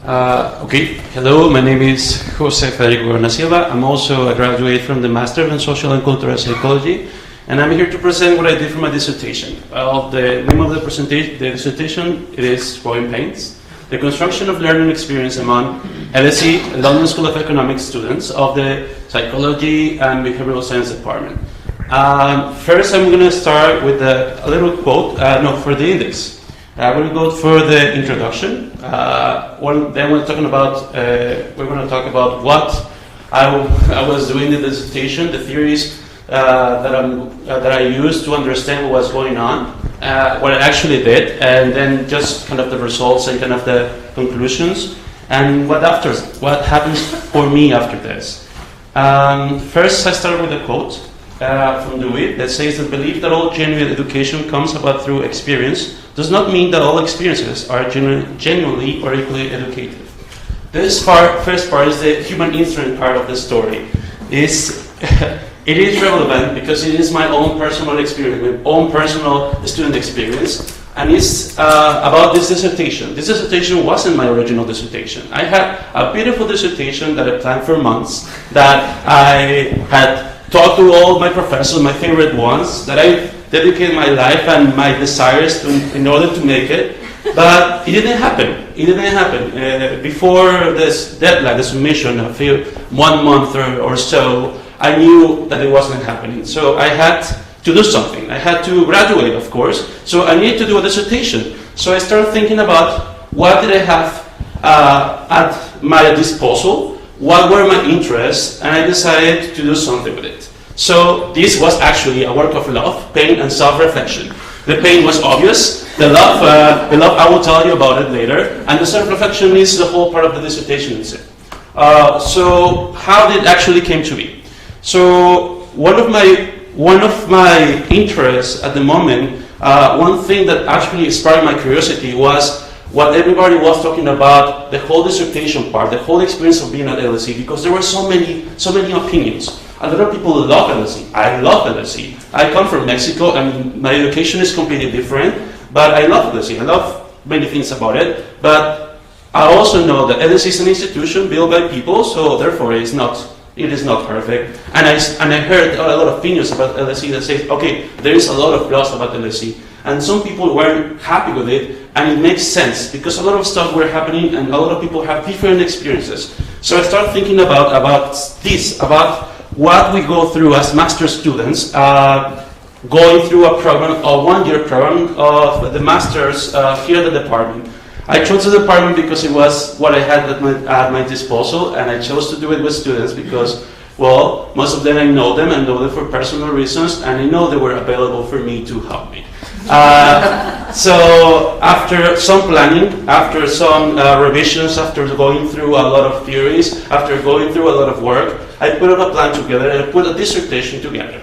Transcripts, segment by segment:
Hello, my name is Federico Silva. I'm also a graduate from the Master in Social and Cultural Psychology, and I'm here to present what I did for my dissertation. Well, the name of the dissertation is Growing Pains, the construction of learning experience among LSE, London School of Economics students of the Psychology and Behavioral Science Department. First, I'm going to start with a little quote, for the index. We'll go for the introduction. Then we're going to talk about what I was doing in the dissertation, the theories that I used to understand what was going on, what I actually did, and then just kind of the results and kind of the conclusions, and what happens for me after this. First, I start with a quote from Dewey that says, "The belief that all genuine education comes about through experience does not mean that all experiences are genuinely or equally educative." This first part is the human instrument part of the story. It is relevant because it is my own personal experience, my own personal student experience, and it's about this dissertation. This dissertation wasn't my original dissertation. I had a beautiful dissertation that I planned for months, that I had talked to all my professors, my favorite ones, that I dedicated my life and my desires in order to make it, but it didn't happen. It didn't happen. Before this deadline, the submission, 1 month or so, I knew that it wasn't happening. So I had to do something. I had to graduate, of course, so I needed to do a dissertation. So I started thinking about what did I have at my disposal, what were my interests, and I decided to do something with it. So this was actually a work of love, pain, and self-reflection. The pain was obvious. The love, I will tell you about it later. And the self-reflection is the whole part of the dissertation itself. So how did it actually came to be? So one of my interests at the moment, one thing that actually inspired my curiosity was what everybody was talking about, the whole dissertation part, the whole experience of being at LSE, because there were so many opinions. A lot of people love LSE. I love LSE. I come from Mexico, and my education is completely different, but I love LSE. I love many things about it, but I also know that LSE is an institution built by people, so therefore it is not perfect. And I heard a lot of opinions about LSE that say, okay, there is a lot of flaws about LSE, and some people weren't happy with it, and it makes sense because a lot of stuff were happening, and a lot of people have different experiences. So I started thinking about what we go through as master students, going through a program, a 1-year program of the masters here at the department. I chose the department because it was what I had at my disposal, and I chose to do it with students because, well, most of them I know them for personal reasons, and I know they were available for me to help me. So after some planning, after some revisions, after going through a lot of theories, after going through a lot of work, I put up a plan together and I put a dissertation together.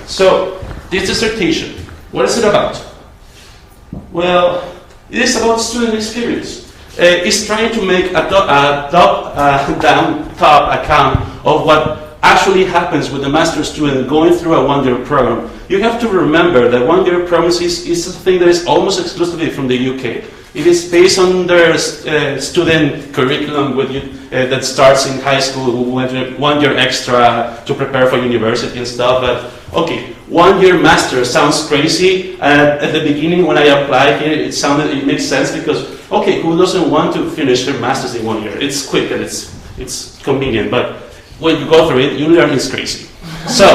So this dissertation, what is it about? Well, it is about student experience. It's trying to make a top account of what actually happens with the master student going through a 1-year program. You have to remember that 1-year program is a thing that is almost exclusively from the UK. It is based on their student curriculum that starts in high school, 1 year extra to prepare for university and stuff. But okay, 1-year master sounds crazy. At the beginning, when I applied here, it makes sense because okay, who doesn't want to finish their masters in 1 year? It's quick and it's convenient, but when you go through it, you learn it's crazy. So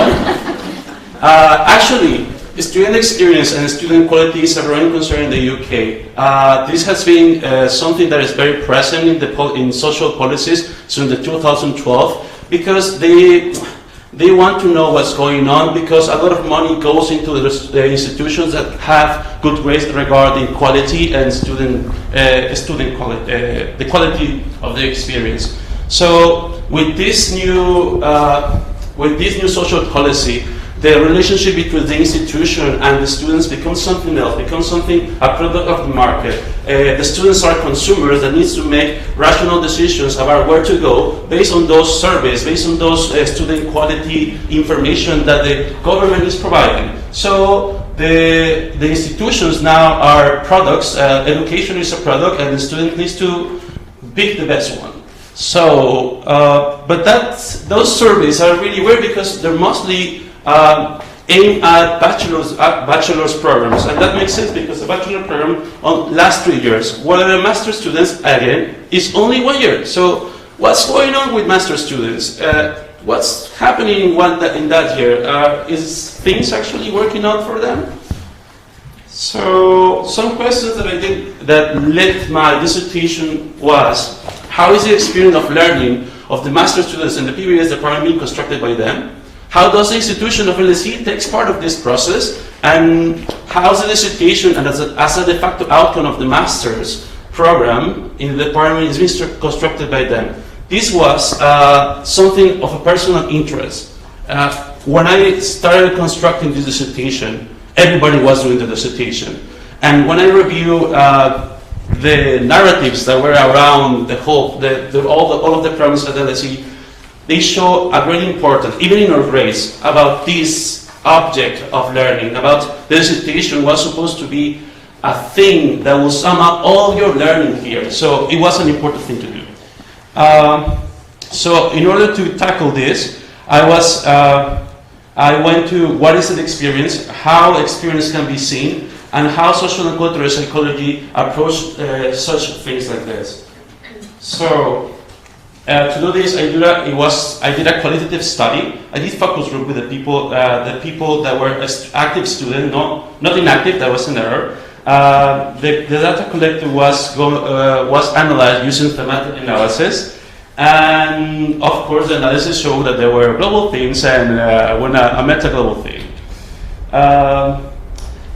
actually, student experience and student quality is a growing concern in the UK. This has been something that is very present in social policies since 2012 because they want to know what's going on because a lot of money goes into the institutions that have good grades regarding quality and the quality of the experience. So with this new social policy, the relationship between the institution and the students becomes something else, a product of the market. The students are consumers that needs to make rational decisions about where to go based on those surveys, based on those student quality information that the government is providing. So the institutions now are products, education is a product, and the student needs to pick the best one. So, but those surveys are really weird because they're mostly aimed at bachelor's programs, and that makes sense because the bachelor program lasts 3 years, while the master students, again, is only 1 year. So, what's going on with master students? What's happening in that year? Is things actually working out for them? So, some questions that I did that led my dissertation was, how is the experience of learning of the master students and the PBS department being constructed by them? How does the institution of LSE takes part of this process? And how is the dissertation and as a de facto outcome of the master's program in the department is being constructed by them? This was something of a personal interest. When I started constructing this dissertation, everybody was doing the dissertation. And when I review the narratives that were around all of the programs at LSE, they show a great importance, even in our grades, about this object of learning, about the dissertation was supposed to be a thing that will sum up all your learning here. So it was an important thing to do. So in order to tackle this, I went to what is an experience, how experience can be seen, and how social and cultural psychology approach such things like this. So to do this, I did a qualitative study. I did focus group with the people that were active students, not inactive. That was an error. The data collected was analyzed using thematic analysis, and of course, the analysis showed that there were global themes and a meta-global theme.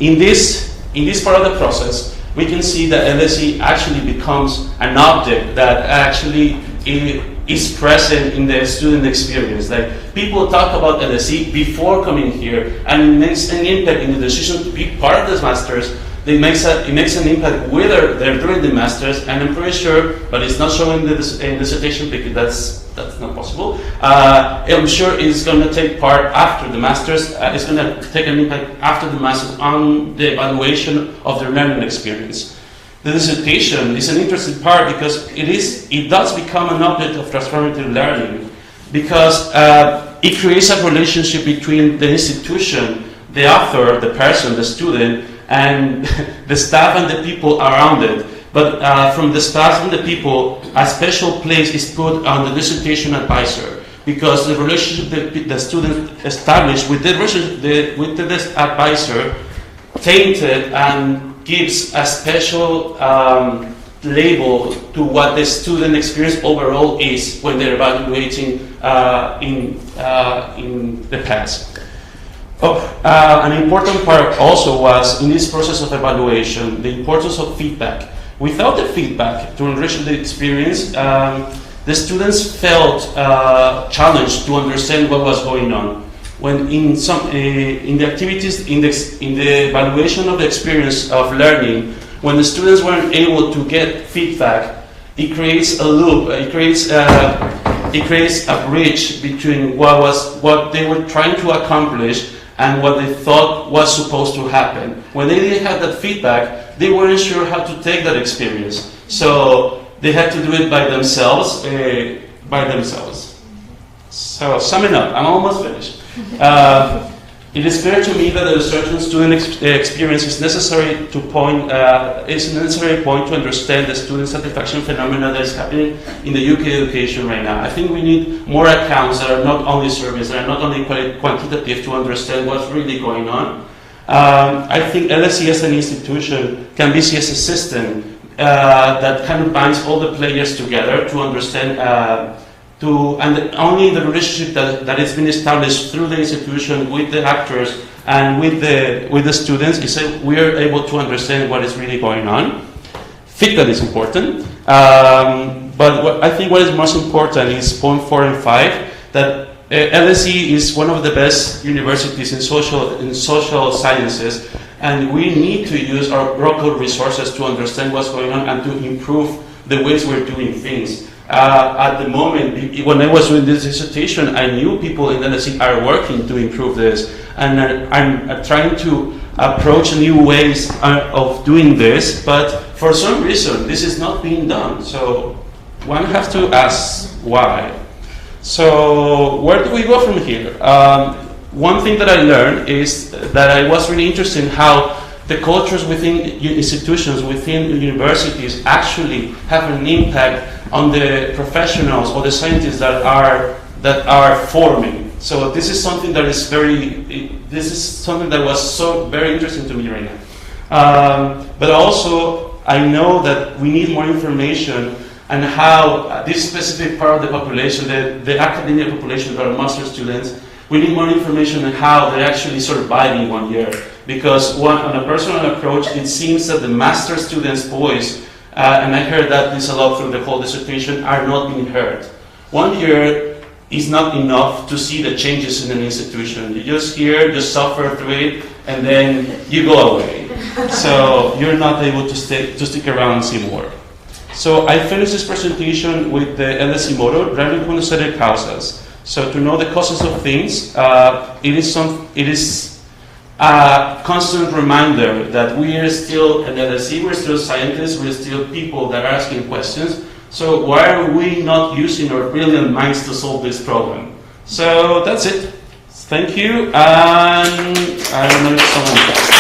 In this part of the process, we can see that LSE actually becomes an object that actually is present in the student experience. Like, people talk about LSE before coming here, and it makes an impact in the decision to be part of this master's. It makes an impact whether they're doing the master's, and I'm pretty sure, but it's not showing in the dissertation because that's not possible. I'm sure it's going to take part after the master's. It's going to take an impact after the master's on the evaluation of their learning experience. The dissertation is an interesting part because it does become an object of transformative learning, because it creates a relationship between the institution, the author, the person, the student, and the staff and the people around it. But from the staff and the people, a special place is put on the dissertation advisor, because the relationship the student established with the advisor tainted and gives a special label to what the student experience overall is when they're evaluating in the past. An important part also was, in this process of evaluation, the importance of feedback. Without the feedback to enrich the experience, the students felt challenged to understand what was going on. When in the activities, in the evaluation of the experience of learning, when the students weren't able to get feedback, it creates a loop. It creates a bridge between what they were trying to accomplish and what they thought was supposed to happen. When they didn't have that feedback, they weren't sure how to take that experience. So they had to do it by themselves. So summing up, I'm almost finished. It is clear to me that the research and student experience is necessary point to understand the student satisfaction phenomena that is happening in the UK education right now. I think we need more accounts that are not only surveys, that are not only quantitative, to understand what's really going on. I think LSE as an institution can be seen as a system that kind of binds all the players together to understand and only the relationship that has been established through the institution with the actors and with the students is that we are able to understand what is really going on. Feedback is important, but I think what is most important is point 4 and 5, that LSE is one of the best universities in social sciences, and we need to use our local resources to understand what's going on and to improve the ways we're doing things. At the moment, when I was doing this dissertation, I knew people in LSE are working to improve this, and I'm trying to approach new ways of doing this, but for some reason, this is not being done. So one has to ask why. So where do we go from here? One thing that I learned is that I was really interested in how the cultures within institutions, within universities, actually have an impact on the professionals or the scientists that are forming. So this is something that is that was so very interesting to me right now. But also, I know that we need more information on how this specific part of the population, the academia population that are master students, we need more information on how they're actually surviving 1 year. Because on a personal approach, it seems that the master students' voice, and I heard that this a lot through the whole dissertation, are not being heard. 1 year is not enough to see the changes in an institution. You just hear, just suffer through it, and then you go away. So you're not able to stick around and see more. So I finished this presentation with the LSE motto, driving conocer causas. So to know the causes of things, it is a constant reminder that we are still an LSE, we're still scientists, we're still people that are asking questions. So why are we not using our brilliant minds to solve this problem? So that's it. Thank you, and I don't know if someone